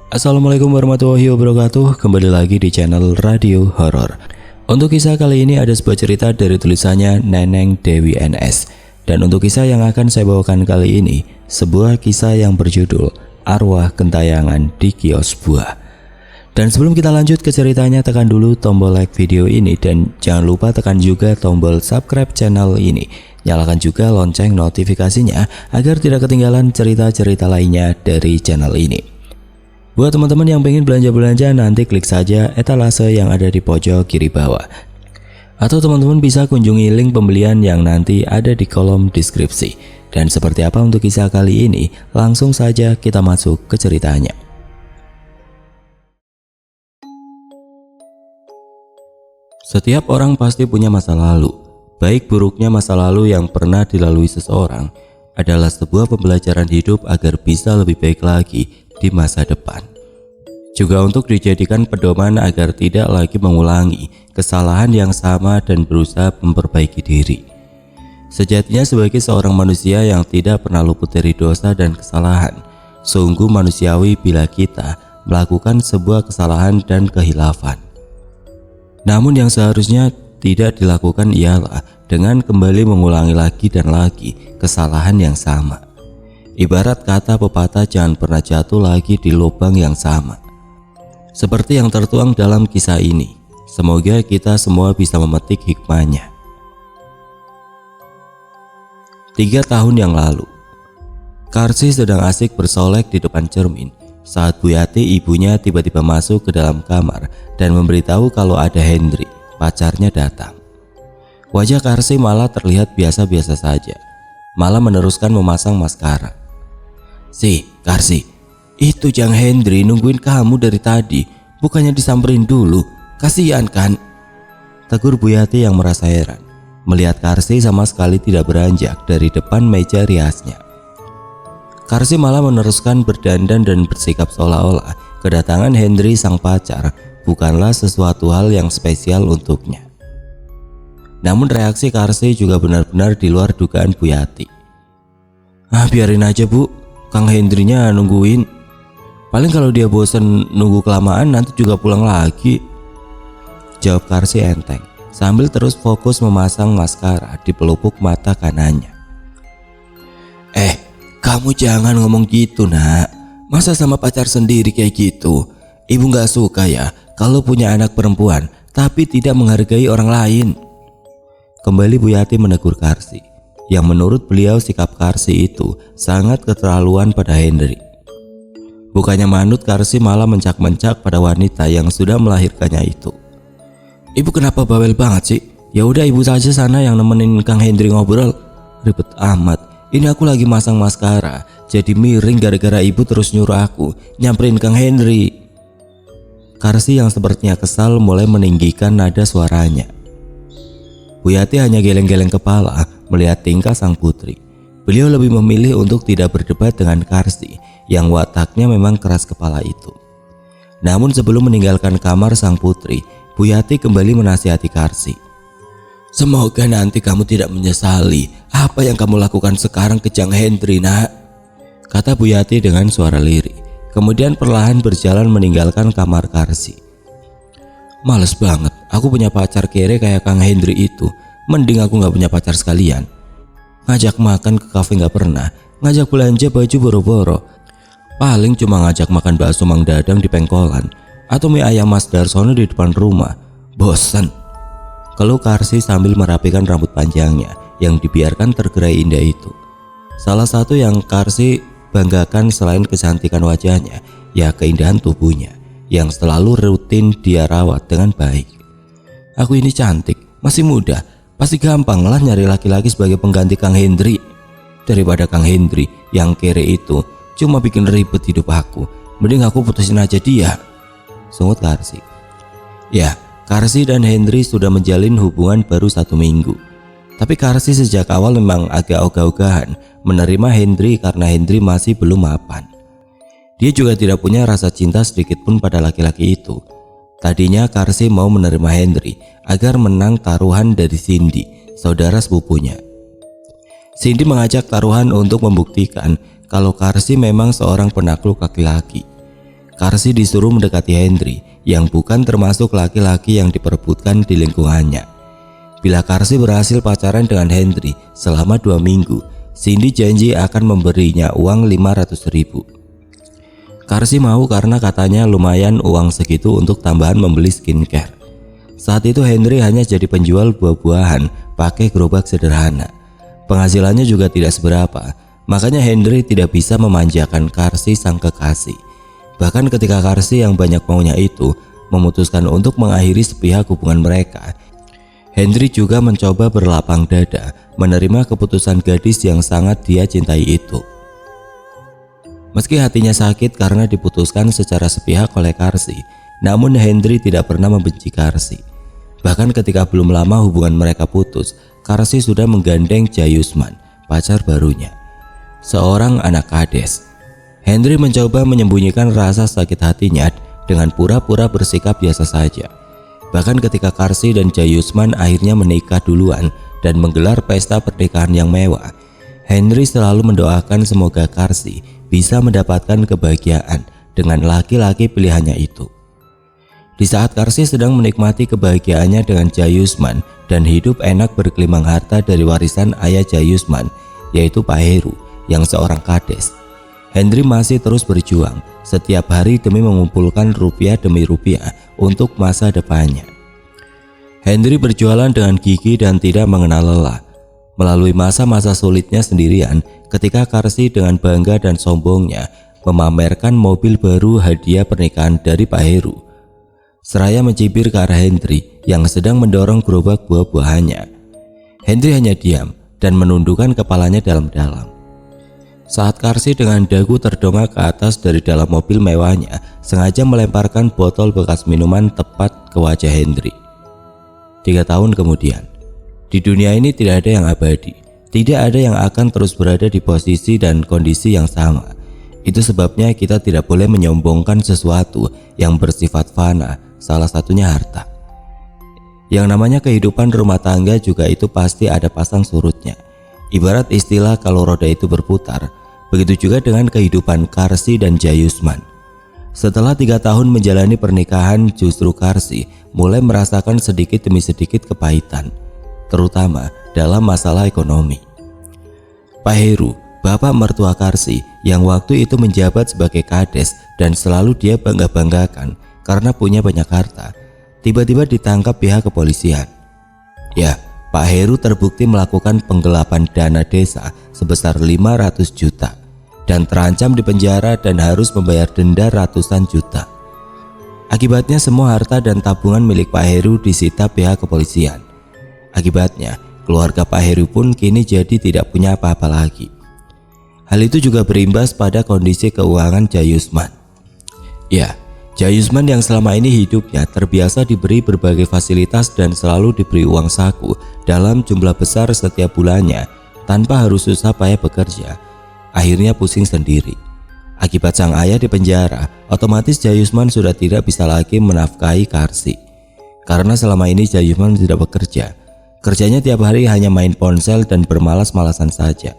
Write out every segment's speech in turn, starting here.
Assalamualaikum warahmatullahi wabarakatuh. Kembali lagi di channel Radio Horor. Untuk kisah kali ini ada sebuah cerita dari tulisannya Neneng Dewi NS. Dan untuk kisah yang akan saya bawakan kali ini, sebuah kisah yang berjudul Arwah Gentayangan di Kios Buah. Dan sebelum kita lanjut ke ceritanya, tekan dulu tombol like video ini dan jangan lupa tekan juga tombol subscribe channel ini. Nyalakan juga lonceng notifikasinya agar tidak ketinggalan cerita-cerita lainnya dari channel ini. Buat teman-teman yang pengen belanja-belanja, nanti klik saja etalase yang ada di pojok kiri bawah. Atau teman-teman bisa kunjungi link pembelian yang nanti ada di kolom deskripsi. Dan seperti apa untuk kisah kali ini, langsung saja kita masuk ke ceritanya. Setiap orang pasti punya masa lalu. Baik buruknya masa lalu yang pernah dilalui seseorang adalah sebuah pembelajaran hidup agar bisa lebih baik lagi di masa depan. Juga untuk dijadikan pedoman agar tidak lagi mengulangi kesalahan yang sama dan berusaha memperbaiki diri. Sejatinya sebagai seorang manusia yang tidak pernah luput dari dosa dan kesalahan, sungguh manusiawi bila kita melakukan sebuah kesalahan dan kehilafan. Namun yang seharusnya tidak dilakukan ialah dengan kembali mengulangi lagi dan lagi kesalahan yang sama. Ibarat kata pepatah, jangan pernah jatuh lagi di lubang yang sama. Seperti yang tertuang dalam kisah ini, semoga kita semua bisa memetik hikmahnya. 3 tahun yang lalu, Karsi sedang asik bersolek di depan cermin saat Bu Yati ibunya tiba-tiba masuk ke dalam kamar dan memberitahu kalau ada Hendri, pacarnya datang. Wajah Karsi malah terlihat biasa-biasa saja, malah meneruskan memasang maskara. Karsi, itu Jang Hendri nungguin kamu dari tadi, bukannya disamperin dulu, kasihan kan? Tegur Bu Yati yang merasa heran melihat Karsi sama sekali tidak beranjak dari depan meja riasnya. Karsi malah meneruskan berdandan dan bersikap seolah-olah kedatangan Hendri sang pacar bukanlah sesuatu hal yang spesial untuknya. Namun reaksi Karsi juga benar-benar di luar dugaan Bu Yati. Biarin aja Bu, Kang Hendrinya nungguin. Paling kalau dia bosen nunggu kelamaan nanti juga pulang lagi, jawab Karsi enteng sambil terus fokus memasang maskara di pelupuk mata kanannya. Kamu jangan ngomong gitu nak, masa sama pacar sendiri kayak gitu? Ibu gak suka ya kalau punya anak perempuan tapi tidak menghargai orang lain. Kembali Bu Yati menegur Karsi, yang menurut beliau sikap Karsi itu sangat keterlaluan pada Hendri. Bukannya manut, Karsi malah mencak-mencak pada wanita yang sudah melahirkannya itu. Ibu kenapa bawel banget sih? Ya udah ibu saja sana yang nemenin Kang Hendri ngobrol. Ribet amat, ini aku lagi masang maskara, jadi miring gara-gara ibu terus nyuruh aku nyamperin Kang Hendri. Karsi yang sepertinya kesal mulai meninggikan nada suaranya. Bu Yati hanya geleng-geleng kepala melihat tingkah sang putri. Beliau lebih memilih untuk tidak berdebat dengan Karsi yang wataknya memang keras kepala itu. Namun sebelum meninggalkan kamar sang putri, Bu Yati kembali menasihati Karsi. Semoga nanti kamu tidak menyesali apa yang kamu lakukan sekarang ke Jang Hendri nak, kata Bu Yati dengan suara lirih. Kemudian perlahan berjalan meninggalkan kamar Karsi. Males banget, aku punya pacar kere kayak Kang Hendri itu. Mending aku gak punya pacar sekalian. Ngajak makan ke kafe gak pernah, ngajak belanja baju boro-boro. Paling cuma ngajak makan bakso Mang Dadang di pengkolan atau mie ayam Mas Darsono di depan rumah. Bosan, keluh Karsi sambil merapikan rambut panjangnya yang dibiarkan tergerai indah itu. Salah satu yang Karsi banggakan selain kecantikan wajahnya, ya keindahan tubuhnya yang selalu rutin dia rawat dengan baik. Aku ini cantik, masih muda, pasti gampang lah nyari laki-laki sebagai pengganti Kang Hendri. Daripada Kang Hendri yang kere itu cuma bikin ribet hidup aku, mending aku putusin aja dia, sungut Karsi. Ya, Karsi dan Hendri sudah menjalin hubungan baru 1 minggu. Tapi Karsi sejak awal memang agak ogah-ogahan menerima Hendri karena Hendri masih belum mapan. Dia juga tidak punya rasa cinta sedikit pun pada laki-laki itu. Tadinya Karsi mau menerima Hendri agar menang taruhan dari Cindy, saudara sepupunya. Cindy mengajak taruhan untuk membuktikan kalau Karsi memang seorang penakluk laki-laki. Karsi disuruh mendekati Hendri yang bukan termasuk laki-laki yang diperebutkan di lingkungannya. Bila Karsi berhasil pacaran dengan Hendri selama 2 minggu, Cindy janji akan memberinya uang 500.000. Karsi mau karena katanya lumayan uang segitu untuk tambahan membeli skincare. Saat itu Hendri hanya jadi penjual buah-buahan pakai gerobak sederhana. Penghasilannya juga tidak seberapa, makanya Hendri tidak bisa memanjakan Karsi sang kekasih. Bahkan ketika Karsi yang banyak maunya itu memutuskan untuk mengakhiri sepihak hubungan mereka, Hendri juga mencoba berlapang dada menerima keputusan gadis yang sangat dia cintai itu. Meski hatinya sakit karena diputuskan secara sepihak oleh Karsi, namun Hendri tidak pernah membenci Karsi. Bahkan ketika belum lama hubungan mereka putus, Karsi sudah menggandeng Jayusman, pacar barunya, seorang anak kades. Hendri mencoba menyembunyikan rasa sakit hatinya dengan pura-pura bersikap biasa saja. Bahkan ketika Karsi dan Jayusman akhirnya menikah duluan dan menggelar pesta pernikahan yang mewah, Hendri selalu mendoakan semoga Karsi bisa mendapatkan kebahagiaan dengan laki-laki pilihannya itu. Di saat Karsi sedang menikmati kebahagiaannya dengan Jayusman dan hidup enak bergelimang harta dari warisan ayah Jayusman, yaitu Pak Heru yang seorang kades, Hendri masih terus berjuang setiap hari demi mengumpulkan rupiah demi rupiah untuk masa depannya. Hendri berjualan dengan gigih dan tidak mengenal lelah. Melalui masa-masa sulitnya sendirian, ketika Karsi dengan bangga dan sombongnya memamerkan mobil baru hadiah pernikahan dari Pak Heru, seraya mencibir ke arah Hendri yang sedang mendorong gerobak buah-buahannya. Hendri hanya diam dan menundukkan kepalanya dalam-dalam. Saat Karsi dengan dagu terdongak ke atas dari dalam mobil mewahnya sengaja melemparkan botol bekas minuman tepat ke wajah Hendri. 3 tahun kemudian, di dunia ini tidak ada yang abadi, tidak ada yang akan terus berada di posisi dan kondisi yang sama. Itu sebabnya kita tidak boleh menyombongkan sesuatu yang bersifat fana, salah satunya harta. Yang namanya kehidupan rumah tangga juga itu pasti ada pasang surutnya. Ibarat istilah kalau roda itu berputar, begitu juga dengan kehidupan Karsi dan Jayusman. Setelah 3 tahun menjalani pernikahan, justru Karsi mulai merasakan sedikit demi sedikit kepahitan, terutama dalam masalah ekonomi. Pak Heru, bapak mertua Karsi yang waktu itu menjabat sebagai kades dan selalu dia bangga-banggakan karena punya banyak harta, tiba-tiba ditangkap pihak kepolisian. Ya, Pak Heru terbukti melakukan penggelapan dana desa sebesar 500 juta dan terancam dipenjara dan harus membayar denda ratusan juta. Akibatnya semua harta dan tabungan milik Pak Heru disita pihak kepolisian. Akibatnya keluarga Pak Heru pun kini jadi tidak punya apa-apa lagi. Hal itu juga berimbas pada kondisi keuangan Jayusman. Ya, Jayusman yang selama ini hidupnya terbiasa diberi berbagai fasilitas dan selalu diberi uang saku dalam jumlah besar setiap bulannya tanpa harus susah payah bekerja, akhirnya pusing sendiri. Akibat sang ayah di penjara, otomatis Jayusman sudah tidak bisa lagi menafkahi Karsi. Karena selama ini Jayusman tidak bekerja, kerjanya tiap hari hanya main ponsel dan bermalas-malasan saja.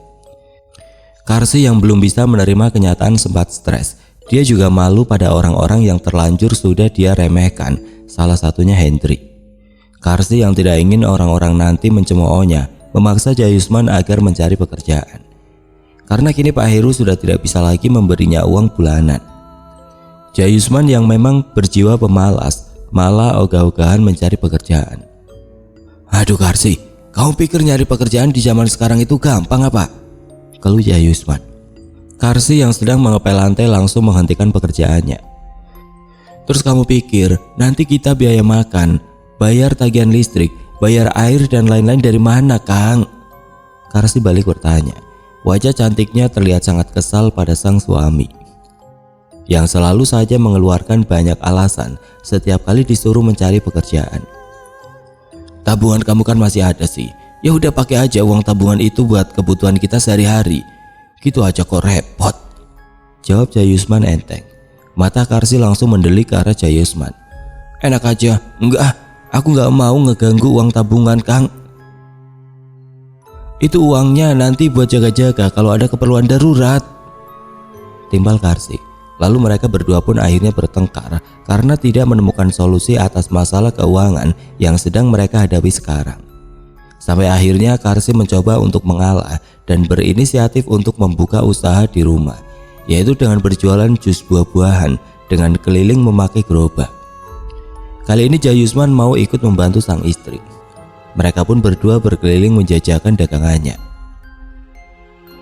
Karsi yang belum bisa menerima kenyataan sempat stres. Dia juga malu pada orang-orang yang terlanjur sudah dia remehkan, salah satunya Hendri. Karsi yang tidak ingin orang-orang nanti mencemoohnya memaksa Jayusman agar mencari pekerjaan. Karena kini Pak Heru sudah tidak bisa lagi memberinya uang bulanan. Jayusman yang memang berjiwa pemalas malah ogah-ogahan mencari pekerjaan. "Aduh Karsi, kamu pikir nyari pekerjaan di zaman sekarang itu gampang apa?" keluh Jayusman. Karsi yang sedang mengepel lantai langsung menghentikan pekerjaannya. "Terus kamu pikir nanti kita biaya makan, bayar tagihan listrik, bayar air dan lain-lain dari mana, Kang?" Karsi balik bertanya. Wajah cantiknya terlihat sangat kesal pada sang suami yang selalu saja mengeluarkan banyak alasan setiap kali disuruh mencari pekerjaan. "Tabungan kamu kan masih ada sih. Ya udah pakai aja uang tabungan itu buat kebutuhan kita sehari-hari. Gitu aja kok repot," jawab Jayusman enteng. Mata Karsi langsung mendelik ke arah Jayusman. "Enak aja, enggak, aku nggak mau ngeganggu uang tabungan, Kang. Itu uangnya nanti buat jaga-jaga kalau ada keperluan darurat," timbal Karsi. Lalu mereka berdua pun akhirnya bertengkar karena tidak menemukan solusi atas masalah keuangan yang sedang mereka hadapi sekarang. Sampai akhirnya Karsi mencoba untuk mengalah dan berinisiatif untuk membuka usaha di rumah, yaitu dengan berjualan jus buah-buahan dengan keliling memakai gerobak. Kali ini Jayusman mau ikut membantu sang istri. Mereka pun berdua berkeliling menjajakan dagangannya.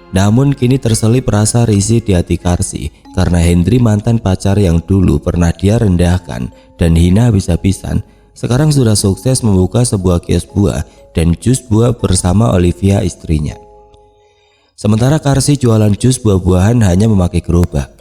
Namun kini terselip rasa risih di hati Karsi karena Hendri, mantan pacar yang dulu pernah dia rendahkan dan hina habis-habisan, sekarang sudah sukses membuka sebuah kios buah dan jus buah bersama Olivia istrinya. Sementara Karsi jualan jus buah-buahan hanya memakai gerobak.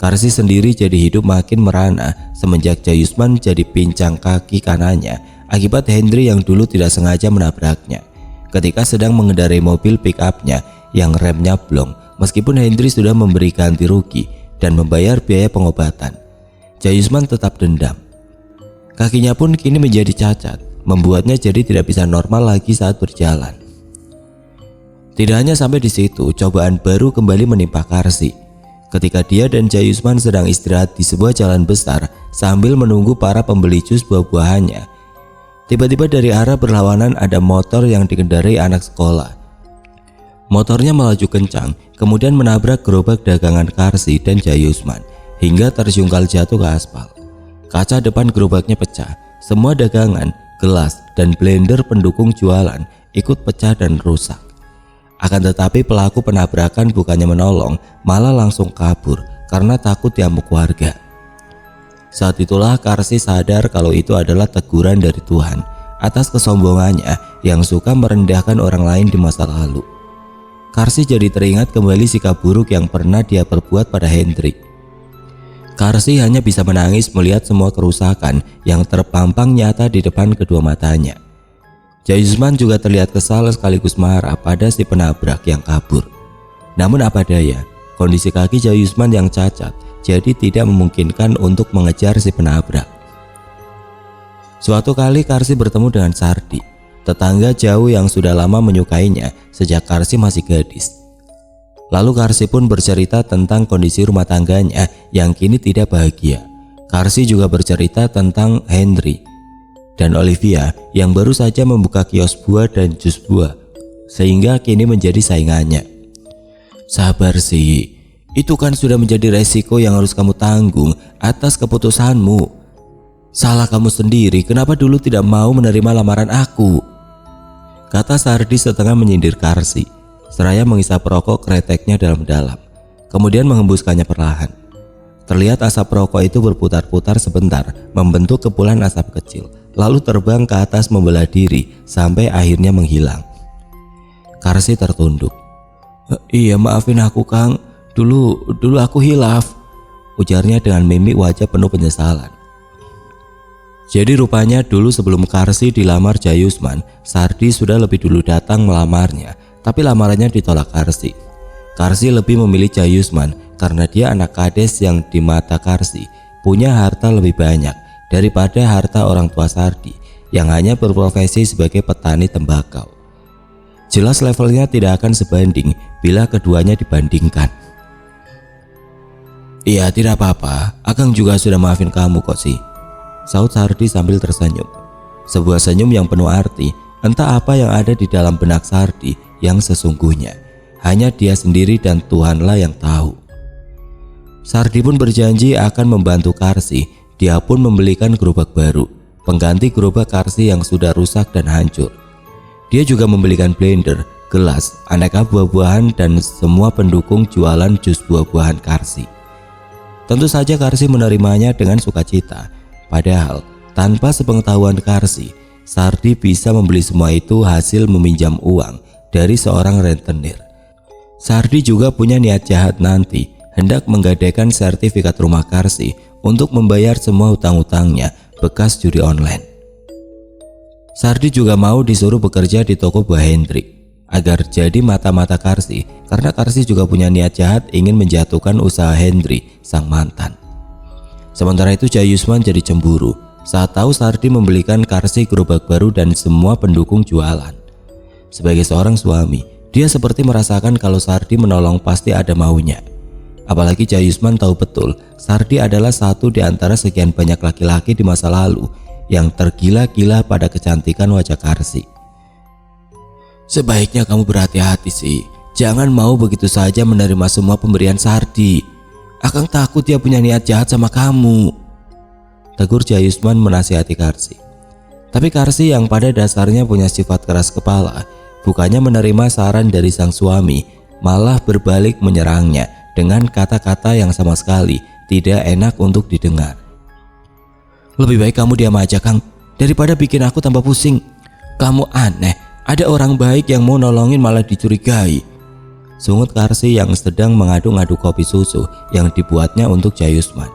Karsi sendiri jadi hidup makin merana semenjak Jayusman jadi pincang kaki kanannya akibat Hendri yang dulu tidak sengaja menabraknya ketika sedang mengendarai mobil pick-upnya yang remnya blong. Meskipun Hendri sudah memberi ganti rugi dan membayar biaya pengobatan, Jayusman tetap dendam. Kakinya pun kini menjadi cacat, membuatnya jadi tidak bisa normal lagi saat berjalan. Tidak hanya sampai di situ, cobaan baru kembali menimpa Karsi. Ketika dia dan Jayusman sedang istirahat di sebuah jalan besar sambil menunggu para pembeli jus buah-buahannya, tiba-tiba dari arah berlawanan ada motor yang dikendarai anak sekolah. Motornya melaju kencang, kemudian menabrak gerobak dagangan Karsi dan Jayusman hingga terjungkal jatuh ke aspal. Kaca depan gerobaknya pecah, semua dagangan, gelas, dan blender pendukung jualan ikut pecah dan rusak. Akan tetapi pelaku penabrakan bukannya menolong, malah langsung kabur karena takut diamuk warga. Saat itulah Karsi sadar kalau itu adalah teguran dari Tuhan atas kesombongannya yang suka merendahkan orang lain di masa lalu. Karsi jadi teringat kembali sikap buruk yang pernah dia perbuat pada Hendrik. Karsi hanya bisa menangis melihat semua kerusakan yang terpampang nyata di depan kedua matanya. Jayusman juga terlihat kesal sekaligus marah pada si penabrak yang kabur. Namun apa daya, kondisi kaki Jayusman yang cacat jadi tidak memungkinkan untuk mengejar si penabrak. Suatu kali Karsi bertemu dengan Sardi, tetangga jauh yang sudah lama menyukainya sejak Karsi masih gadis. Lalu Karsi pun bercerita tentang kondisi rumah tangganya yang kini tidak bahagia. Karsi juga bercerita tentang Henry dan Olivia yang baru saja membuka kios buah dan jus buah, sehingga kini menjadi saingannya. Sabar sih, itu kan sudah menjadi resiko yang harus kamu tanggung atas keputusanmu. Salah kamu sendiri, kenapa dulu tidak mau menerima lamaran aku? Kata Sardi setengah menyindir Karsi, seraya menghisap rokok kreteknya dalam-dalam, kemudian menghembuskannya perlahan. Terlihat asap rokok itu berputar-putar sebentar, membentuk kepulan asap kecil, lalu terbang ke atas membelah diri sampai akhirnya menghilang. Karsi tertunduk. Iya, maafin aku Kang, dulu aku hilaf, ujarnya dengan mimik wajah penuh penyesalan. Jadi rupanya dulu sebelum Karsi dilamar Jayusman, Sardi sudah lebih dulu datang melamarnya, tapi lamarannya ditolak Karsi. Karsi lebih memilih Jayusman karena dia anak kades yang di mata Karsi punya harta lebih banyak daripada harta orang tua Sardi yang hanya berprofesi sebagai petani tembakau. Jelas levelnya tidak akan sebanding bila keduanya dibandingkan. Iya, tidak apa-apa, Akang juga sudah maafin kamu kok sih, saut Sardi sambil tersenyum. Sebuah senyum yang penuh arti, entah apa yang ada di dalam benak Sardi yang sesungguhnya. Hanya dia sendiri dan Tuhanlah yang tahu. Sardi pun berjanji akan membantu Karsi. Dia pun membelikan gerobak baru, pengganti gerobak Karsi yang sudah rusak dan hancur. Dia juga membelikan blender, gelas, aneka buah-buahan dan semua pendukung jualan jus buah-buahan Karsi. Tentu saja Karsi menerimanya dengan sukacita. Padahal tanpa sepengetahuan Karsi, Sardi bisa membeli semua itu hasil meminjam uang dari seorang rentenir. Sardi juga punya niat jahat nanti, hendak menggadaikan sertifikat rumah Karsi untuk membayar semua hutang-hutangnya bekas judi online. Sardi juga mau disuruh bekerja di toko buah Hendrik agar jadi mata-mata Karsi, karena Karsi juga punya niat jahat ingin menjatuhkan usaha Hendri sang mantan. Sementara itu Jayusman jadi cemburu saat tahu Sardi membelikan Karsi gerobak baru dan semua pendukung jualan. Sebagai seorang suami, dia seperti merasakan kalau Sardi menolong pasti ada maunya. Apalagi Jayusman tahu betul Sardi adalah satu di antara sekian banyak laki-laki di masa lalu yang tergila-gila pada kecantikan wajah Karsi. Sebaiknya kamu berhati-hati sih. Jangan mau begitu saja menerima semua pemberian Sardi. Akang takut dia punya niat jahat sama kamu, tegur Jayusman menasihati Karsi. Tapi Karsi yang pada dasarnya punya sifat keras kepala, bukannya menerima saran dari sang suami, malah berbalik menyerangnya dengan kata-kata yang sama sekali tidak enak untuk didengar. Lebih baik kamu diam aja, Kang, daripada bikin aku tambah pusing. Kamu aneh, ada orang baik yang mau nolongin malah dicurigai, sungut Karsi yang sedang mengaduk-aduk kopi susu yang dibuatnya untuk Jayusman.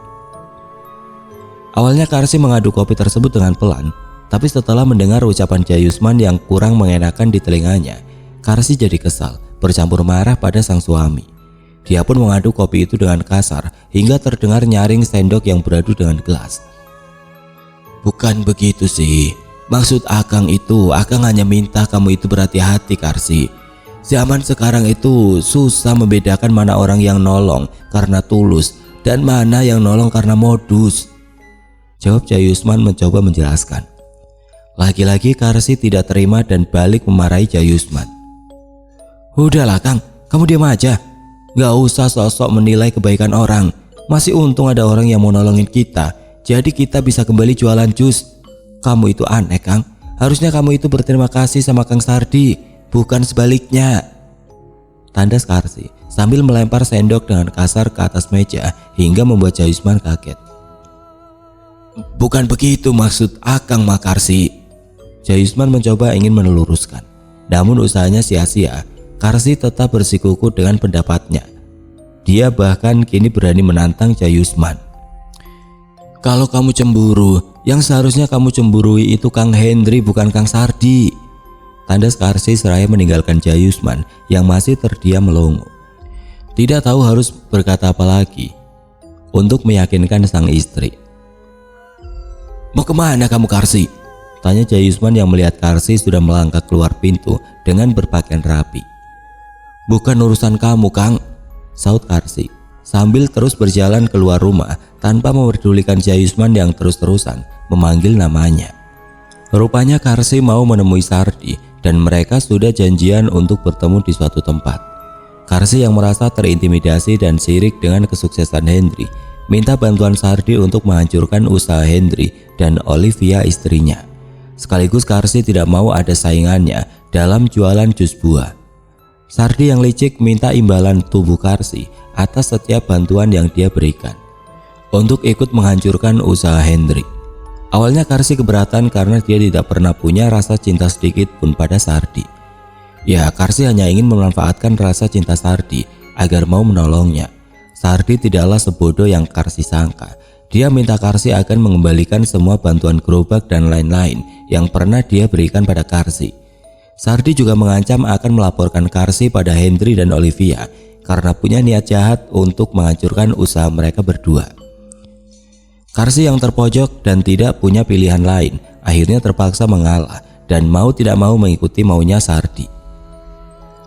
Awalnya Karsi mengaduk kopi tersebut dengan pelan, tapi setelah mendengar ucapan Jayusman yang kurang mengenakan di telinganya, Karsi jadi kesal, bercampur marah pada sang suami. Dia pun mengaduk kopi itu dengan kasar hingga terdengar nyaring sendok yang beradu dengan gelas. Bukan begitu sih, maksud Akang itu, Akang hanya minta kamu itu berhati-hati, Karsi. Zaman sekarang itu susah membedakan mana orang yang nolong karena tulus dan mana yang nolong karena modus, jawab Jayusman mencoba menjelaskan. Lagi-lagi Karsi tidak terima dan balik memarahi Jayusman. Udahlah Kang, kamu diam aja. Gak usah sosok menilai kebaikan orang. Masih untung ada orang yang mau nolongin kita, jadi kita bisa kembali jualan jus. Kamu itu aneh, Kang. Harusnya kamu itu berterima kasih sama Kang Sardi, bukan sebaliknya, tandas Karsi sambil melempar sendok dengan kasar ke atas meja hingga membuat Jayusman kaget. Bukan begitu maksud Akang, Mak Karsi. Jayusman mencoba ingin meluruskan, namun usahanya sia-sia. Karsi tetap bersikukuh dengan pendapatnya. Dia bahkan kini berani menantang Jayusman. Kalau kamu cemburu, yang seharusnya kamu cemburui itu Kang Hendri, bukan Kang Sardi, tandas Karsi seraya meninggalkan Jayusman yang masih terdiam melongo. Tidak tahu harus berkata apa lagi untuk meyakinkan sang istri. Mau kemana kamu, Karsi? Tanya Jayusman yang melihat Karsi sudah melangkah keluar pintu dengan berpakaian rapi. Bukan urusan kamu, Kang, saut Karsi sambil terus berjalan keluar rumah tanpa memperdulikan Jayusman yang terus-terusan memanggil namanya. Rupanya Karsi mau menemui Sardi dan mereka sudah janjian untuk bertemu di suatu tempat. Karsi yang merasa terintimidasi dan sirik dengan kesuksesan Hendri minta bantuan Sardi untuk menghancurkan usaha Hendri dan Olivia istrinya. Sekaligus Karsi tidak mau ada saingannya dalam jualan jus buah. Sardi yang licik minta imbalan tubuh Karsi atas setiap bantuan yang dia berikan untuk ikut menghancurkan usaha Hendri. Awalnya Karsi keberatan karena dia tidak pernah punya rasa cinta sedikit pun pada Sardi. Ya, Karsi hanya ingin memanfaatkan rasa cinta Sardi agar mau menolongnya. Sardi tidaklah sebodoh yang Karsi sangka. Dia minta Karsi akan mengembalikan semua bantuan gerobak dan lain-lain yang pernah dia berikan pada Karsi. Sardi juga mengancam akan melaporkan Karsi pada Hendri dan Olivia karena punya niat jahat untuk menghancurkan usaha mereka berdua. Karsi yang terpojok dan tidak punya pilihan lain akhirnya terpaksa mengalah dan mau tidak mau mengikuti maunya Sardi.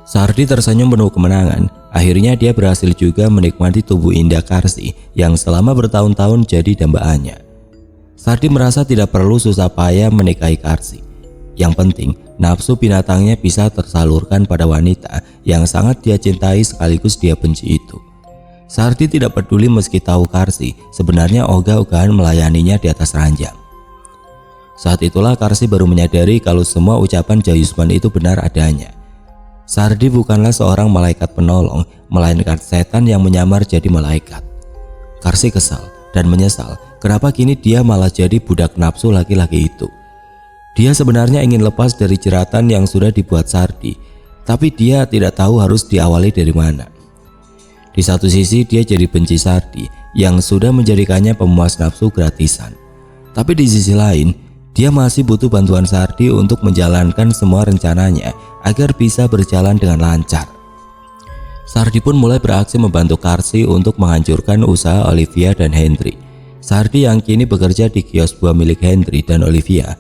Sardi tersenyum penuh kemenangan. Akhirnya dia berhasil juga menikmati tubuh indah Karsi yang selama bertahun-tahun jadi dambaannya. Sardi merasa tidak perlu susah payah menikahi Karsi. Yang penting nafsu binatangnya bisa tersalurkan pada wanita yang sangat dia cintai sekaligus dia benci itu. Sardi tidak peduli meski tahu Karsi sebenarnya ogah-ogahan melayaninya di atas ranjang. Saat itulah Karsi baru menyadari kalau semua ucapan Jayusman itu benar adanya. Sardi bukanlah seorang malaikat penolong, melainkan setan yang menyamar jadi malaikat. Karsi kesal dan menyesal kenapa kini dia malah jadi budak nafsu laki-laki itu. Dia sebenarnya ingin lepas dari jeratan yang sudah dibuat Sardi, tapi dia tidak tahu harus diawali dari mana. Di satu sisi dia jadi benci Sardi yang sudah menjadikannya pemuas nafsu gratisan. Tapi di sisi lain, dia masih butuh bantuan Sardi untuk menjalankan semua rencananya agar bisa berjalan dengan lancar. Sardi pun mulai beraksi membantu Karsi untuk menghancurkan usaha Olivia dan Hendri. Sardi yang kini bekerja di kios buah milik Hendri dan Olivia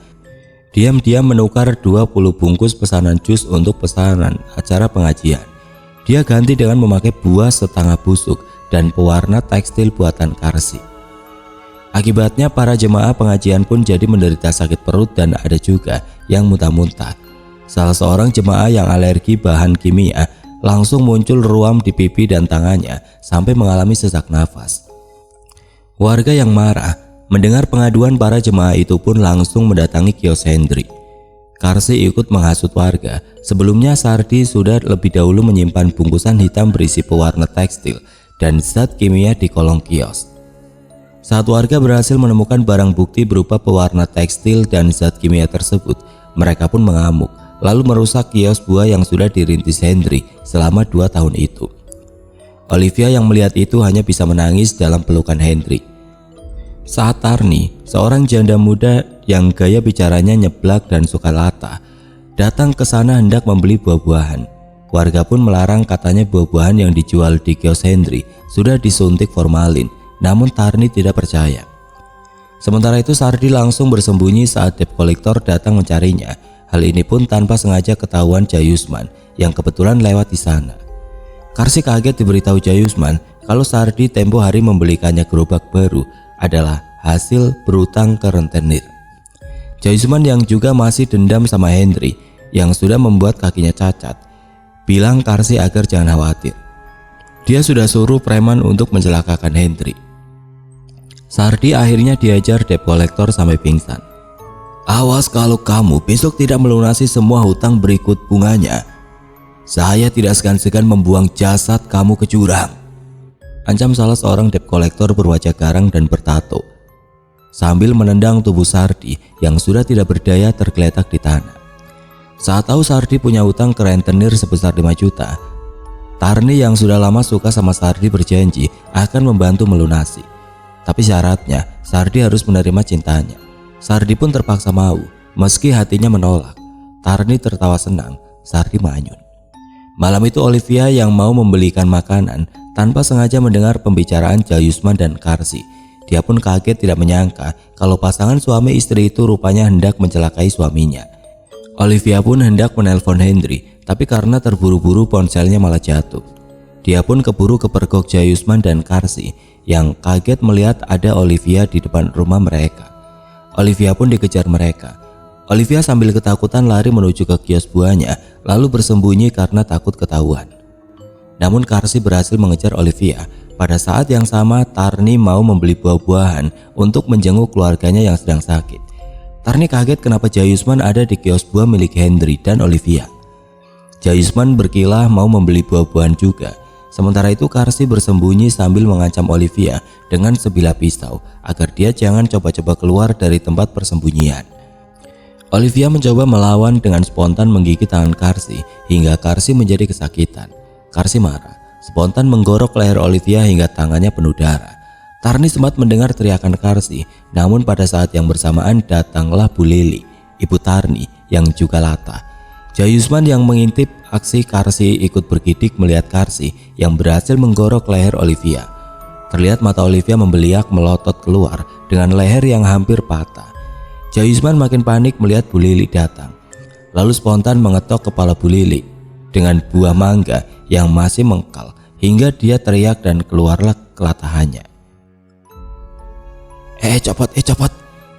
diam-diam menukar 20 bungkus pesanan jus untuk pesanan acara pengajian. Dia ganti dengan memakai buah setengah busuk dan pewarna tekstil buatan Karsi. Akibatnya para jemaah pengajian pun jadi menderita sakit perut dan ada juga yang muntah-muntah. Salah seorang jemaah yang alergi bahan kimia langsung muncul ruam di pipi dan tangannya sampai mengalami sesak nafas. Warga yang marah mendengar pengaduan para jemaah itu pun langsung mendatangi kios Hendri. Karsi ikut menghasut warga. Sebelumnya Sardi sudah lebih dahulu menyimpan bungkusan hitam berisi pewarna tekstil dan zat kimia di kolong kios. Saat warga berhasil menemukan barang bukti berupa pewarna tekstil dan zat kimia tersebut, mereka pun mengamuk, lalu merusak kios buah yang sudah dirintis Hendri selama 2 tahun itu. Olivia yang melihat itu hanya bisa menangis dalam pelukan Hendri. Saat Tarni, seorang janda muda yang gaya bicaranya nyeblak dan suka latah, datang ke sana hendak membeli buah-buahan. Warga pun melarang, katanya buah-buahan yang dijual di kios Hendri sudah disuntik formalin. Namun Tarni tidak percaya. Sementara itu Sardi langsung bersembunyi saat debt collector datang mencarinya. Hal ini pun tanpa sengaja ketahuan Jayusman yang kebetulan lewat di sana. Karsi kaget diberitahu Jayusman kalau Sardi tempo hari membelikannya gerobak baru adalah hasil berutang ke rentenir. Jayusman yang juga masih dendam sama Hendri yang sudah membuat kakinya cacat, bilang Karsi agar jangan khawatir. Dia sudah suruh preman untuk mencelakakan Hendri. Sardi akhirnya diajar debt collector sampai pingsan. Awas kalau kamu besok tidak melunasi semua hutang berikut bunganya. Saya tidak segan-segan membuang jasad kamu ke jurang. Ancam salah seorang debt collector berwajah garang dan bertato, sambil menendang tubuh Sardi yang sudah tidak berdaya tergeletak di tanah. Saat tahu Sardi punya hutang ke rentenir sebesar 5 juta, Tarni yang sudah lama suka sama Sardi berjanji akan membantu melunasi. Tapi syaratnya Sardi harus menerima cintanya. Sardi pun terpaksa mau, meski hatinya menolak. Tarni tertawa senang, Sardi manyun. Malam itu Olivia yang mau membelikan makanan tanpa sengaja mendengar pembicaraan Jayusman dan Karsi. Dia pun kaget tidak menyangka kalau pasangan suami istri itu rupanya hendak mencelakai suaminya. Olivia pun hendak menelpon Hendri, tapi karena terburu-buru ponselnya malah jatuh. Dia pun keburu kepergok Jayusman dan Karsi yang kaget melihat ada Olivia di depan rumah mereka. Olivia pun dikejar mereka. Olivia sambil ketakutan lari menuju ke kios buahnya, lalu bersembunyi karena takut ketahuan. Namun Karsi berhasil mengejar Olivia. Pada saat yang sama Tarni mau membeli buah-buahan untuk menjenguk keluarganya yang sedang sakit. Tarni kaget kenapa Jayusman ada di kios buah milik Hendri dan Olivia. Jayusman berkilah mau membeli buah-buahan juga. Sementara itu Karsi bersembunyi sambil mengancam Olivia dengan sebilah pisau agar dia jangan coba-coba keluar dari tempat persembunyian. Olivia mencoba melawan dengan spontan menggigit tangan Karsi hingga Karsi menjadi kesakitan. Karsi marah, spontan menggorok leher Olivia hingga tangannya penuh darah. Tarni sempat mendengar teriakan Karsi, namun pada saat yang bersamaan datanglah Bu Lili, ibu Tarni yang juga latah. Jayusman yang mengintip aksi Karsi ikut bergidik melihat Karsi yang berhasil menggorok leher Olivia. Terlihat mata Olivia membeliak melotot keluar dengan leher yang hampir patah. Jayusman makin panik melihat Bu Lili datang, lalu spontan mengetok kepala Bu Lili dengan buah mangga yang masih mengkal hingga dia teriak dan keluarlah kelatahannya. Copot,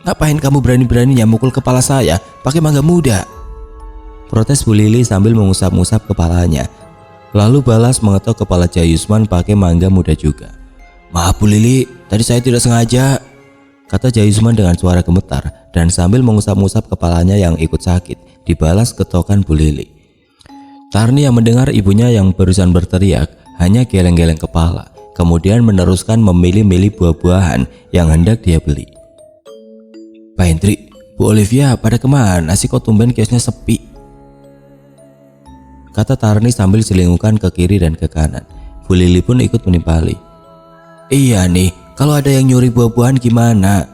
ngapain kamu berani-beraninya mukul kepala saya pakai mangga muda? Protes Bu Lili sambil mengusap-ngusap kepalanya, lalu balas mengetok kepala Jayusman pakai mangga muda juga. Maaf Bu Lili, tadi saya tidak sengaja, kata Jayusman dengan suara gemetar dan sambil mengusap-ngusap kepalanya yang ikut sakit, dibalas ketokan Bu Lili. Tarni yang mendengar ibunya yang barusan berteriak hanya geleng-geleng kepala, kemudian meneruskan memilih-milih buah-buahan yang hendak dia beli. Pak Hendri, Bu Olivia pada kemana sih kok tumben kiosnya sepi? Kata Tarni sambil selingkuhan ke kiri dan ke kanan. Bu Lili pun ikut menimpali. Iya nih, kalau ada yang nyuri buah-buahan gimana?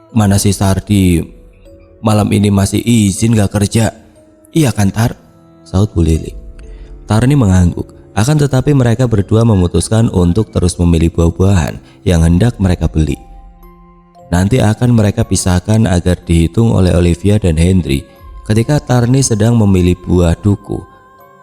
Mana si Sardi malam ini masih izin gak kerja? Iya kan Tar? Saut Bu Lili. Tarni mengangguk. Akan tetapi mereka berdua memutuskan untuk terus memilih buah-buahan yang hendak mereka beli. Nanti akan mereka pisahkan agar dihitung oleh Olivia dan Hendri. Ketika Tarni sedang memilih buah duku,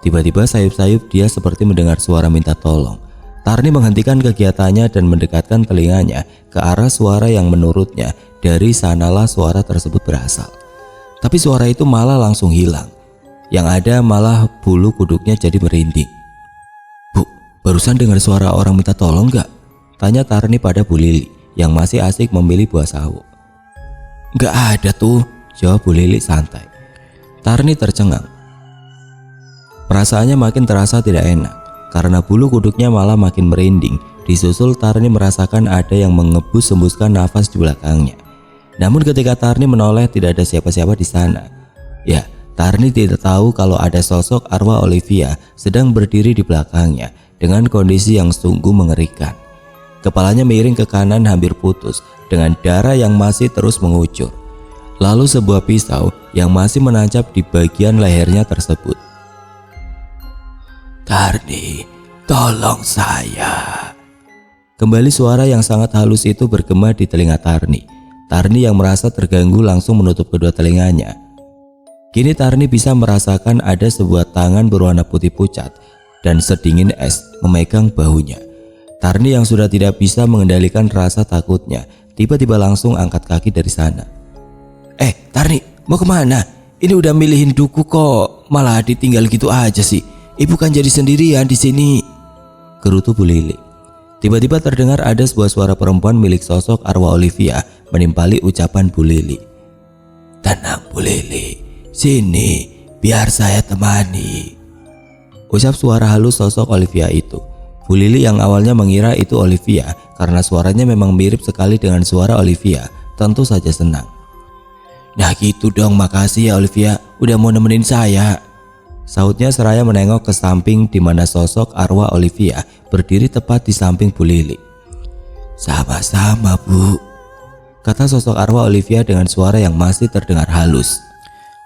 tiba-tiba sayup-sayup dia seperti mendengar suara minta tolong. Tarni menghentikan kegiatannya dan mendekatkan telinganya ke arah suara yang menurutnya dari sanalah suara tersebut berasal. Tapi suara itu malah langsung hilang. Yang ada malah bulu kuduknya jadi merinding. "Bu, barusan dengar suara orang minta tolong gak?" tanya Tarni pada Bu Lili yang masih asik memilih buah sawo. "Gak ada tuh," jawab Bu Lili santai. Tarni tercengang. Perasaannya makin terasa tidak enak karena bulu kuduknya malah makin merinding. Disusul Tarni merasakan ada yang mengebus-embuskan nafas di belakangnya. Namun ketika Tarni menoleh tidak ada siapa-siapa di sana. Ya, Tarni tidak tahu kalau ada sosok arwah Olivia sedang berdiri di belakangnya dengan kondisi yang sungguh mengerikan. Kepalanya miring ke kanan hampir putus dengan darah yang masih terus mengucur. Lalu sebuah pisau yang masih menancap di bagian lehernya tersebut. "Tarni, tolong saya." Kembali suara yang sangat halus itu bergema di telinga Tarni. Tarni yang merasa terganggu langsung menutup kedua telinganya. Kini Tarni bisa merasakan ada sebuah tangan berwarna putih pucat dan sedingin es memegang bahunya. Tarni yang sudah tidak bisa mengendalikan rasa takutnya tiba-tiba langsung angkat kaki dari sana. Tarni, mau kemana? Ini udah milihin duku kok, malah ditinggal gitu aja sih. Ibu kan jadi sendirian di sini," gerutu Bu Lili. Tiba-tiba terdengar ada sebuah suara perempuan milik sosok arwah Olivia menimpali ucapan Bu Lili. "Tenang Bu Lili, sini biar saya temani," ucap suara halus sosok Olivia itu. Bu Lili yang awalnya mengira itu Olivia karena suaranya memang mirip sekali dengan suara Olivia, tentu saja senang. "Nah gitu dong, makasih ya Olivia, udah mau nemenin saya," sautnya seraya menengok ke samping di mana sosok arwah Olivia berdiri tepat di samping Bu Lili. "Sama-sama Bu," kata sosok arwah Olivia dengan suara yang masih terdengar halus.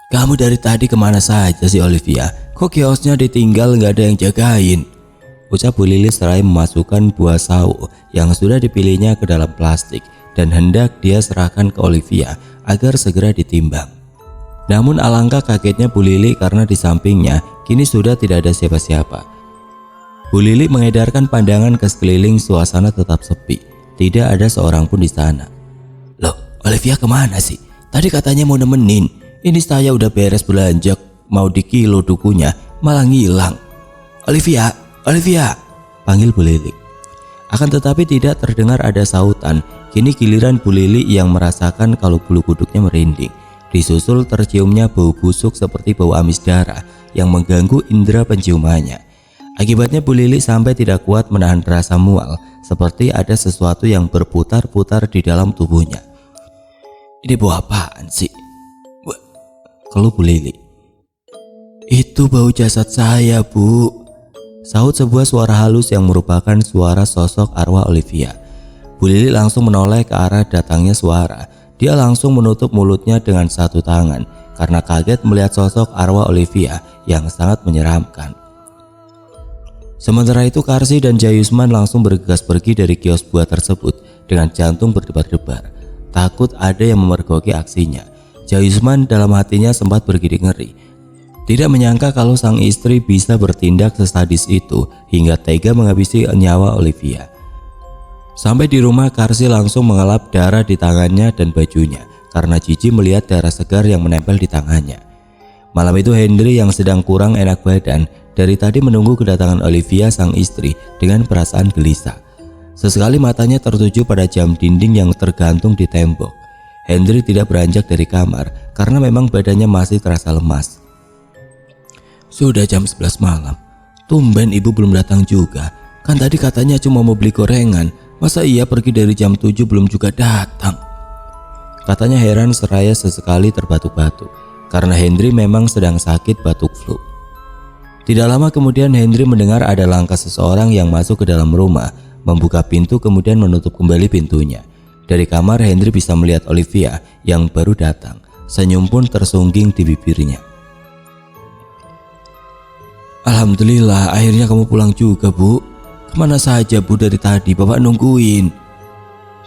"Kamu dari tadi kemana saja sih Olivia? Kok kiosnya ditinggal gak ada yang jagain?" ucap Bu Lili seraya memasukkan buah sawo yang sudah dipilihnya ke dalam plastik dan hendak dia serahkan ke Olivia agar segera ditimbang. Namun alangkah kagetnya Bu Lili karena di sampingnya kini sudah tidak ada siapa-siapa. Bu Lili mengedarkan pandangan ke sekeliling, suasana tetap sepi. Tidak ada seorang pun di sana. "Loh, Olivia kemana sih? Tadi katanya mau nemenin. Ini saya udah beres belanja, mau dikilo dukunya, malah ngilang. Olivia, Olivia," panggil Bu Lili. Akan tetapi tidak terdengar ada sautan. Kini giliran Bu Lili yang merasakan kalau bulu kuduknya merinding. Disusul terciumnya bau busuk seperti bau amis darah yang mengganggu indera penciumannya. Akibatnya Bu Lili sampai tidak kuat menahan rasa mual, seperti ada sesuatu yang berputar-putar di dalam tubuhnya. "Ini bau apaan sih?" keluh Bu Lili. "Itu bau jasad saya Bu," saut sebuah suara halus yang merupakan suara sosok arwah Olivia. Bu Lili langsung menoleh ke arah datangnya suara. Dia langsung menutup mulutnya dengan satu tangan karena kaget melihat sosok arwah Olivia yang sangat menyeramkan. Sementara itu Karsi dan Jayusman langsung bergegas pergi dari kios buah tersebut dengan jantung berdebar-debar. Takut ada yang memergoki aksinya. Jayusman dalam hatinya sempat bergidik ngeri. Tidak menyangka kalau sang istri bisa bertindak sesadis itu hingga tega menghabisi nyawa Olivia. Sampai di rumah Karsi langsung mengelap darah di tangannya dan bajunya karena jijik melihat darah segar yang menempel di tangannya. Malam itu Hendri yang sedang kurang enak badan dari tadi menunggu kedatangan Olivia sang istri dengan perasaan gelisah. Sesekali matanya tertuju pada jam dinding yang tergantung di tembok. Hendri tidak beranjak dari kamar karena memang badannya masih terasa lemas. "Sudah jam 11 malam, tumben ibu belum datang juga. Kan tadi katanya cuma mau beli gorengan, masa iya pergi dari jam 7 belum juga datang?" katanya heran seraya sesekali terbatuk-batuk karena Hendri memang sedang sakit batuk flu. Tidak lama kemudian Hendri mendengar ada langkah seseorang yang masuk ke dalam rumah, membuka pintu kemudian menutup kembali pintunya. Dari kamar Hendri bisa melihat Olivia yang baru datang, senyum pun tersungging di bibirnya. "Alhamdulillah akhirnya kamu pulang juga Bu. Kemana saja Bu dari tadi, Bapak nungguin?"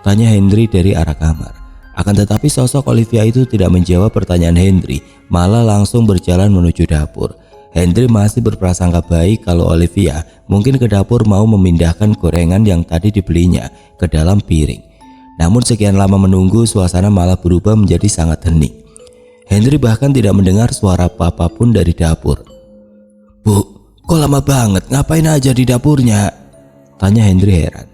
tanya Hendri dari arah kamar. Akan tetapi sosok Olivia itu tidak menjawab pertanyaan Hendri, malah langsung berjalan menuju dapur. Hendry masih berprasangka baik kalau Olivia mungkin ke dapur mau memindahkan gorengan yang tadi dibelinya ke dalam piring. Namun sekian lama menunggu, suasana malah berubah menjadi sangat hening. Hendry bahkan tidak mendengar suara apapun dari dapur. "Bu, kok lama banget? Ngapain aja di dapurnya?" tanya Hendry heran.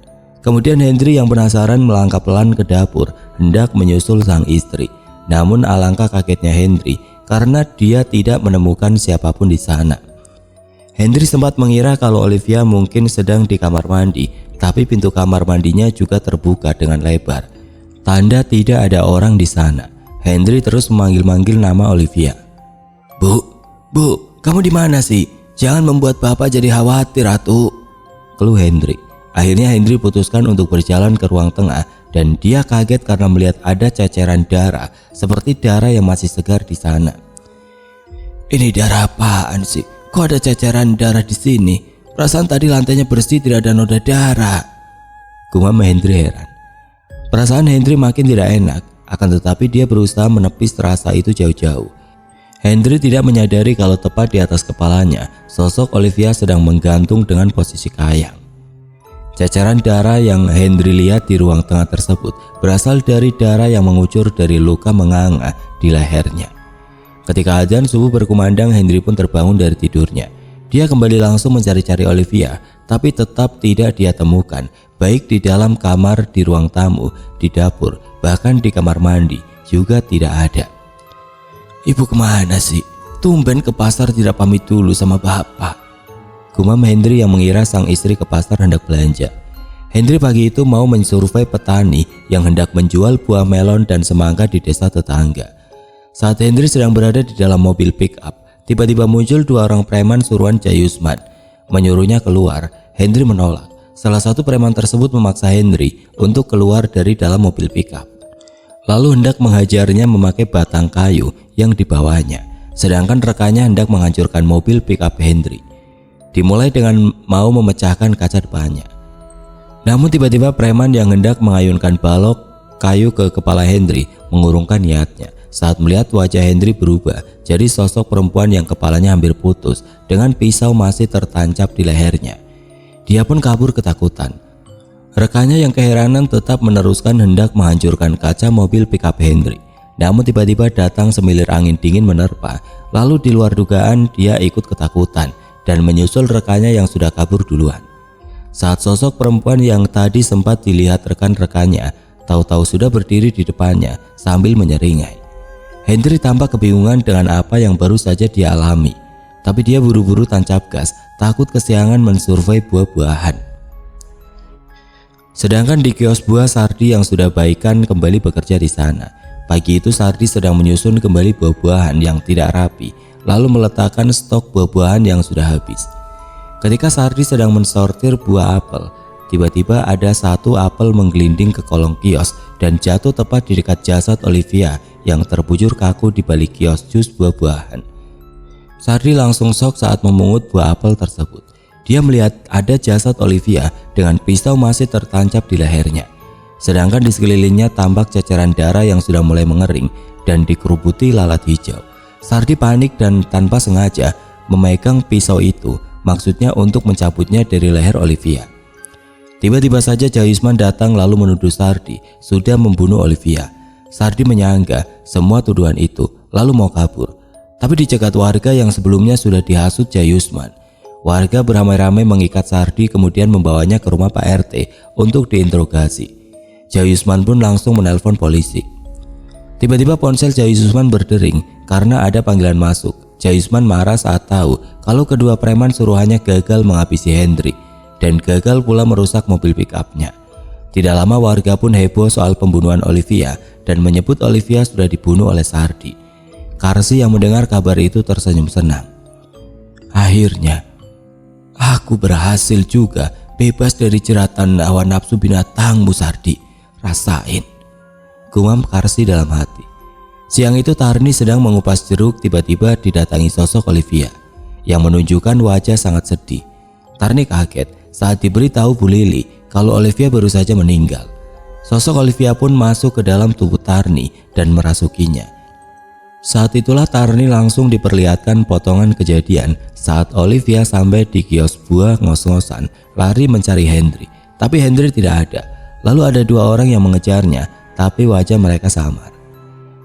Kemudian Hendry yang penasaran melangkah pelan ke dapur hendak menyusul sang istri. Namun alangkah kagetnya Hendry karena dia tidak menemukan siapapun di sana. Hendry sempat mengira kalau Olivia mungkin sedang di kamar mandi, tapi pintu kamar mandinya juga terbuka dengan lebar. Tanda tidak ada orang di sana. Hendry terus memanggil-manggil nama Olivia. Bu, kamu di mana sih? Jangan membuat Bapak jadi khawatir, Ratu," keluh Hendry. Akhirnya Hendry putuskan untuk berjalan ke ruang tengah dan dia kaget karena melihat ada ceceran darah seperti darah yang masih segar di sana. "Ini darah apaan sih? Kok ada ceceran darah di sini? Perasaan tadi lantainya bersih, tidak ada noda darah," gumam Hendry heran. Perasaan Hendry makin tidak enak, akan tetapi dia berusaha menepis rasa itu jauh-jauh. Hendry tidak menyadari kalau tepat di atas kepalanya sosok Olivia sedang menggantung dengan posisi kayang. Ceceran darah yang Hendry lihat di ruang tengah tersebut berasal dari darah yang mengucur dari luka menganga di lehernya. Ketika azan subuh berkumandang, Hendry pun terbangun dari tidurnya. Dia kembali langsung mencari-cari Olivia, tapi tetap tidak dia temukan, baik di dalam kamar, di ruang tamu, di dapur, bahkan di kamar mandi juga tidak ada. "Ibu kemana sih? Tumben ke pasar tidak pamit dulu sama Bapak," gumam Hendry yang mengira sang istri ke pasar hendak belanja. Hendry pagi itu mau mensurvei petani yang hendak menjual buah melon dan semangka di desa tetangga. Saat Hendry sedang berada di dalam mobil pick up, tiba-tiba muncul dua orang preman suruhan Jayusman. Menyuruhnya keluar, Hendry menolak. Salah satu preman tersebut memaksa Hendry untuk keluar dari dalam mobil pick up, lalu hendak menghajarnya memakai batang kayu yang dibawanya. Sedangkan rekannya hendak menghancurkan mobil pick up Hendry. Dimulai dengan mau memecahkan kaca depannya. Namun tiba-tiba preman yang hendak mengayunkan balok kayu ke kepala Hendry mengurungkan niatnya saat melihat wajah Hendry berubah jadi sosok perempuan yang kepalanya hampir putus dengan pisau masih tertancap di lehernya. Dia pun kabur ketakutan. Rekannya yang keheranan tetap meneruskan hendak menghancurkan kaca mobil pickup Hendry. Namun tiba-tiba datang semilir angin dingin menerpa, lalu di luar dugaan dia ikut ketakutan dan menyusul rekannya yang sudah kabur duluan. Saat sosok perempuan yang tadi sempat dilihat rekan-rekannya tahu-tahu sudah berdiri di depannya sambil menyeringai. Hendry tampak kebingungan dengan apa yang baru saja dia alami, tapi dia buru-buru tancap gas, takut kesiangan mensurvei buah-buahan. Sedangkan di kios buah, Sardi yang sudah baikan kembali bekerja di sana. Pagi itu Sardi sedang menyusun kembali buah-buahan yang tidak rapi, lalu meletakkan stok buah-buahan yang sudah habis. Ketika Sardi sedang mensortir buah apel, tiba-tiba ada satu apel menggelinding ke kolong kios dan jatuh tepat di dekat jasad Olivia yang terbujur kaku di balik kios jus buah-buahan. Sardi langsung shock saat memungut buah apel tersebut. Dia melihat ada jasad Olivia dengan pisau masih tertancap di lehernya. Sedangkan di sekelilingnya tampak ceceran darah yang sudah mulai mengering dan dikerubuti lalat hijau. Sardi panik dan tanpa sengaja memegang pisau itu, maksudnya untuk mencabutnya dari leher Olivia. Tiba-tiba saja Jayusman datang lalu menuduh Sardi sudah membunuh Olivia. Sardi menyangka semua tuduhan itu lalu mau kabur, tapi dicegat warga yang sebelumnya sudah dihasut Jayusman. Warga beramai-ramai mengikat Sardi kemudian membawanya ke rumah Pak RT untuk diinterogasi. Jayusman pun langsung menelpon polisi. Tiba-tiba ponsel Jayusman berdering karena ada panggilan masuk. Jayusman marah saat tahu kalau kedua preman suruhannya gagal menghabisi Hendry dan gagal pula merusak mobil pick-up-nya. Tidak lama warga pun heboh soal pembunuhan Olivia dan menyebut Olivia sudah dibunuh oleh Sardi. Karsi yang mendengar kabar itu tersenyum senang. "Akhirnya aku berhasil juga bebas dari jeratan hawa nafsu binatangmu, Sardi. Rasain," gumam Karsi dalam hati. Siang itu Tarni sedang mengupas jeruk, tiba-tiba didatangi sosok Olivia yang menunjukkan wajah sangat sedih. Tarni kaget saat diberitahu Bu Lili kalau Olivia baru saja meninggal. Sosok Olivia pun masuk ke dalam tubuh Tarni dan merasukinya. Saat itulah Tarni langsung diperlihatkan potongan kejadian saat Olivia sampai di kios buah ngos-ngosan lari mencari Henry. Tapi Henry tidak ada. Lalu ada dua orang yang mengejarnya, tapi wajah mereka samar.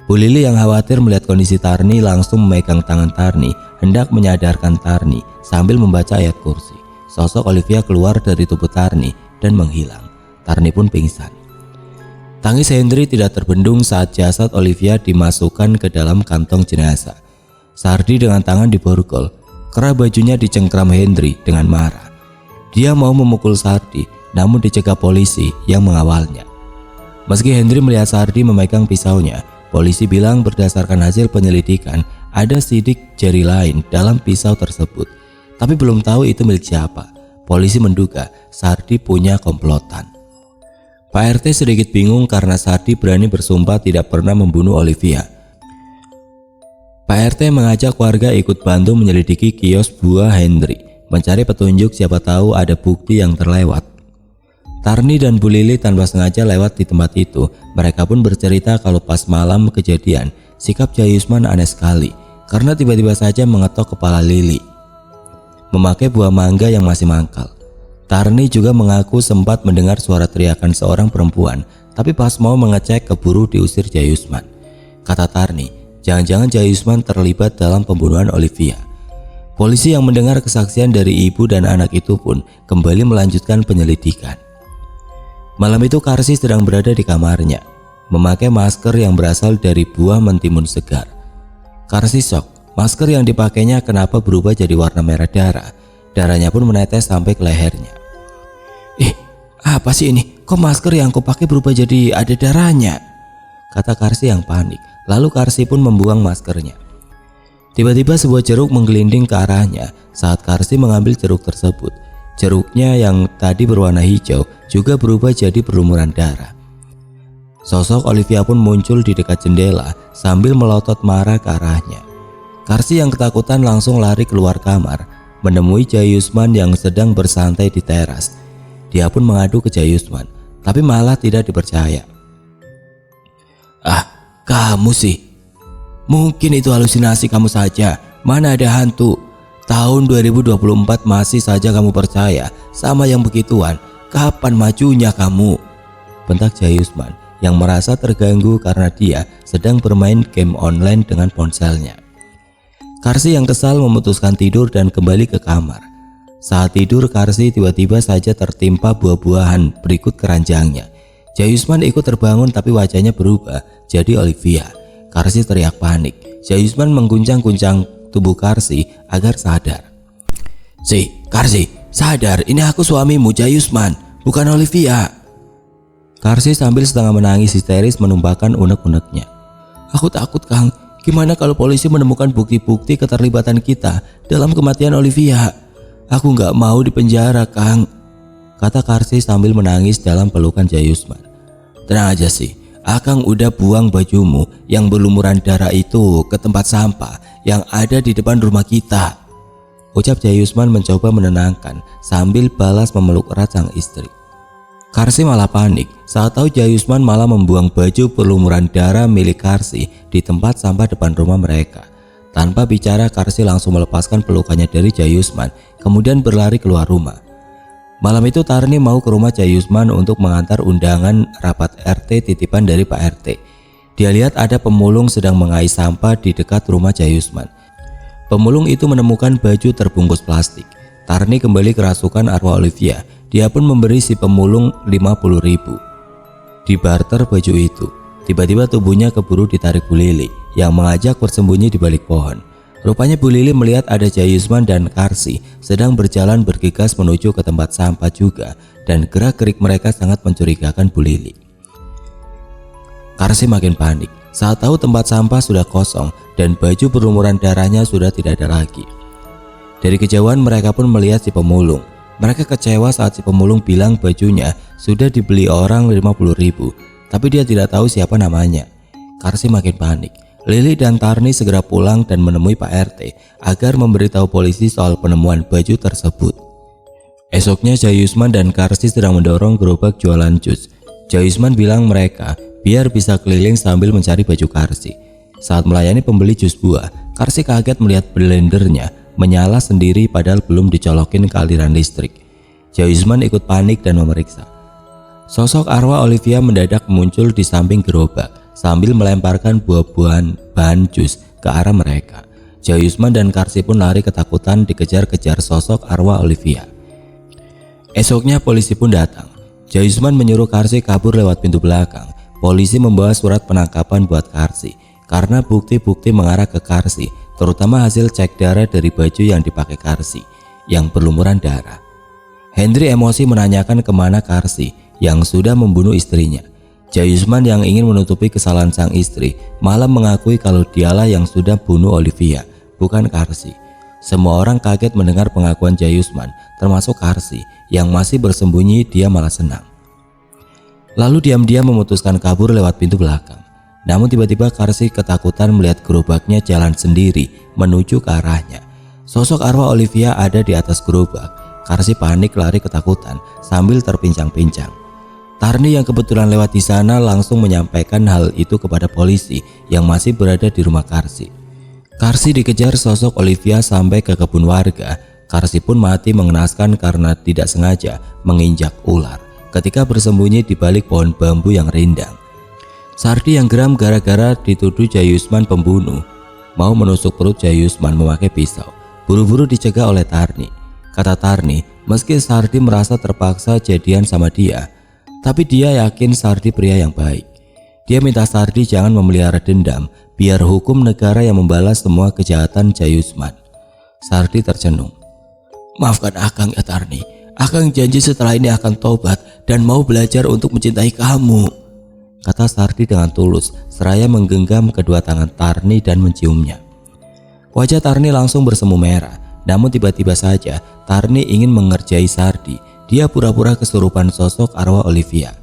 Bu Lili yang khawatir melihat kondisi Tarni langsung memegang tangan Tarni hendak menyadarkan Tarni sambil membaca ayat kursi. Sosok Olivia keluar dari tubuh Tarni dan menghilang. Tarni pun pingsan. Tangis Henry tidak terbendung saat jasad Olivia dimasukkan ke dalam kantong jenazah. Sardi dengan tangan diborgol, kerah bajunya dicengkram Henry dengan marah. Dia mau memukul Sardi, namun dicegah polisi yang mengawalnya. Meski Henry melihat Sardi memegang pisaunya, polisi bilang berdasarkan hasil penyelidikan ada sidik jari lain dalam pisau tersebut. Tapi belum tahu itu milik siapa. Polisi menduga Sardi punya komplotan. Pak RT sedikit bingung karena Sardi berani bersumpah tidak pernah membunuh Olivia. Pak RT mengajak warga ikut bantu menyelidiki kios buah Henry, mencari petunjuk siapa tahu ada bukti yang terlewat. Tarni dan Bu Lili tanpa sengaja lewat di tempat itu. Mereka pun bercerita kalau pas malam kejadian, sikap Jayusman aneh sekali karena tiba-tiba saja mengetok kepala Lili, memakai buah mangga yang masih mangkal. Tarni juga mengaku sempat mendengar suara teriakan seorang perempuan, tapi pas mau mengecek keburu diusir Jayusman. Kata Tarni, jangan-jangan Jayusman terlibat dalam pembunuhan Olivia. Polisi yang mendengar kesaksian dari ibu dan anak itu pun kembali melanjutkan penyelidikan. Malam itu Karsi sedang berada di kamarnya, memakai masker yang berasal dari buah mentimun segar. Karsi shock, masker yang dipakainya kenapa berubah jadi warna merah darah. Darahnya pun menetes sampai ke lehernya. Apa sih ini? Kok masker yang aku pakai berubah jadi ada darahnya? Kata Karsi yang panik. Lalu Karsi pun membuang maskernya. Tiba-tiba sebuah jeruk menggelinding ke arahnya saat Karsi mengambil jeruk tersebut. Jeruknya yang tadi berwarna hijau juga berubah jadi berlumuran darah. Sosok Olivia pun muncul di dekat jendela sambil melotot marah ke arahnya. Karsi yang ketakutan langsung lari keluar kamar, menemui Jayusman yang sedang bersantai di teras. Dia pun mengadu ke Jayusman, tapi malah tidak dipercaya. Kamu sih. Mungkin itu halusinasi kamu saja. Mana ada hantu. Tahun 2024 masih saja kamu percaya sama yang begituan. Kapan majunya kamu? Bentak Jayusman yang merasa terganggu karena dia sedang bermain game online dengan ponselnya. Karsi yang kesal memutuskan tidur dan kembali ke kamar. Saat tidur, Karsi tiba-tiba saja tertimpa buah-buahan berikut keranjangnya. Jayusman ikut terbangun tapi wajahnya berubah jadi Olivia. Karsi teriak panik. Jayusman mengguncang-guncang tubuh Karsi agar sadar. Karsi, sadar, ini aku suamimu Jayusman, bukan Olivia. Karsi sambil setengah menangis histeris menumpahkan unek-uneknya. Aku takut, Kang. Gimana kalau polisi menemukan bukti-bukti keterlibatan kita dalam kematian Olivia? Aku nggak mau dipenjara, Kang. Kata Karsi sambil menangis dalam pelukan Jayusman. Tenang aja sih, Akang udah buang bajumu yang berlumuran darah itu ke tempat sampah yang ada di depan rumah kita. Ucap Jayusman mencoba menenangkan sambil balas memeluk erat sang istri. Karsi malah panik saat tahu Jayusman malah membuang baju berlumuran darah milik Karsi di tempat sampah depan rumah mereka. Tanpa bicara, Karsi langsung melepaskan pelukannya dari Jayusman, kemudian berlari keluar rumah. Malam itu Tarni mau ke rumah Jayusman untuk mengantar undangan rapat RT titipan dari Pak RT. Dia lihat ada pemulung sedang mengais sampah di dekat rumah Jayusman. Pemulung itu menemukan baju terbungkus plastik. Tarni kembali kerasukan arwah Olivia. Dia pun memberi si pemulung 50.000 di barter baju itu. Tiba-tiba tubuhnya keburu ditarik Bu Lili yang mengajak bersembunyi di balik pohon. Rupanya Bu Lili melihat ada Jayusman dan Karsi sedang berjalan bergegas menuju ke tempat sampah juga, dan gerak-gerik mereka sangat mencurigakan Bu Lili. Karsi makin panik saat tahu tempat sampah sudah kosong dan baju berlumuran darahnya sudah tidak ada lagi. Dari kejauhan mereka pun melihat si pemulung. Mereka kecewa saat si pemulung bilang bajunya sudah dibeli orang 50.000. Tapi dia tidak tahu siapa namanya. Karsi makin panik. Lili dan Tarni segera pulang dan menemui Pak RT agar memberitahu polisi soal penemuan baju tersebut. Esoknya Jayusman dan Karsi sedang mendorong gerobak jualan jus. Jayusman bilang mereka biar bisa keliling sambil mencari baju Karsi. Saat melayani pembeli jus buah, Karsi kaget melihat blendernya menyala sendiri padahal belum dicolokin ke aliran listrik. Jayusman ikut panik dan memeriksa. Sosok arwah Olivia mendadak muncul di samping gerobak sambil melemparkan buah-buahan bahan jus ke arah mereka. Jayusman dan Karsi pun lari ketakutan dikejar-kejar sosok arwah Olivia. Esoknya polisi pun datang. Jayusman menyuruh Karsi kabur lewat pintu belakang. Polisi membawa surat penangkapan buat Karsi karena bukti-bukti mengarah ke Karsi, terutama hasil cek darah dari baju yang dipakai Karsi yang berlumuran darah. Hendri emosi menanyakan kemana Karsi yang sudah membunuh istrinya. Jayusman yang ingin menutupi kesalahan sang istri malah mengakui kalau dialah yang sudah bunuh Olivia, bukan Karsi. Semua orang kaget mendengar pengakuan Jayusman, termasuk Karsi yang masih bersembunyi. Dia malah senang. Lalu diam-diam memutuskan kabur lewat pintu belakang. Namun tiba-tiba Karsi ketakutan melihat gerobaknya jalan sendiri menuju ke arahnya. Sosok arwah Olivia ada di atas gerobak. Karsi panik lari ketakutan sambil terpincang-pincang. Tarni yang kebetulan lewat di sana langsung menyampaikan hal itu kepada polisi yang masih berada di rumah Karsi. Karsi dikejar sosok Olivia sampai ke kebun warga. Karsi pun mati mengenaskan karena tidak sengaja menginjak ular ketika bersembunyi di balik pohon bambu yang rindang. Sardi yang geram gara-gara dituduh Jayusman pembunuh, mau menusuk perut Jayusman memakai pisau, buru-buru dicegah oleh Tarni. Kata Tarni, meski Sardi merasa terpaksa jadian sama dia, tapi dia yakin Sardi pria yang baik. Dia minta Sardi jangan memelihara dendam, biar hukum negara yang membalas semua kejahatan Jayusman. Sardi tercenung. Maafkan Akang ya Tarni, Akang janji setelah ini akan tobat dan mau belajar untuk mencintai kamu, kata Sardi dengan tulus seraya menggenggam kedua tangan Tarni dan menciumnya. Wajah Tarni langsung bersemu merah, namun tiba-tiba saja Tarni ingin mengerjai Sardi. Dia pura-pura kesurupan sosok arwah Olivia.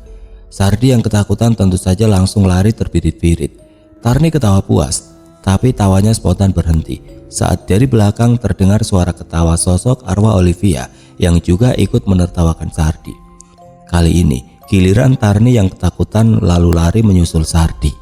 Sardi yang ketakutan tentu saja langsung lari terbirit-birit. Tarni ketawa puas, tapi tawanya spontan berhenti saat dari belakang terdengar suara ketawa sosok arwah Olivia yang juga ikut menertawakan Sardi. Kali ini giliran Tarni yang ketakutan lalu lari menyusul Sardi.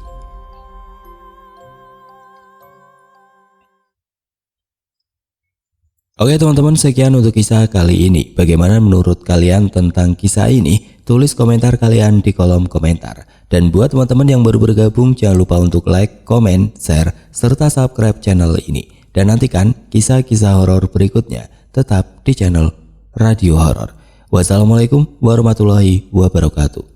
Oke teman-teman, sekian untuk kisah kali ini. Bagaimana menurut kalian tentang kisah ini? Tulis komentar kalian di kolom komentar. Dan buat teman-teman yang baru bergabung, jangan lupa untuk like, komen, share, serta subscribe channel ini. Dan nantikan kisah-kisah horor berikutnya tetap di channel Radio Horor. Wassalamualaikum warahmatullahi wabarakatuh.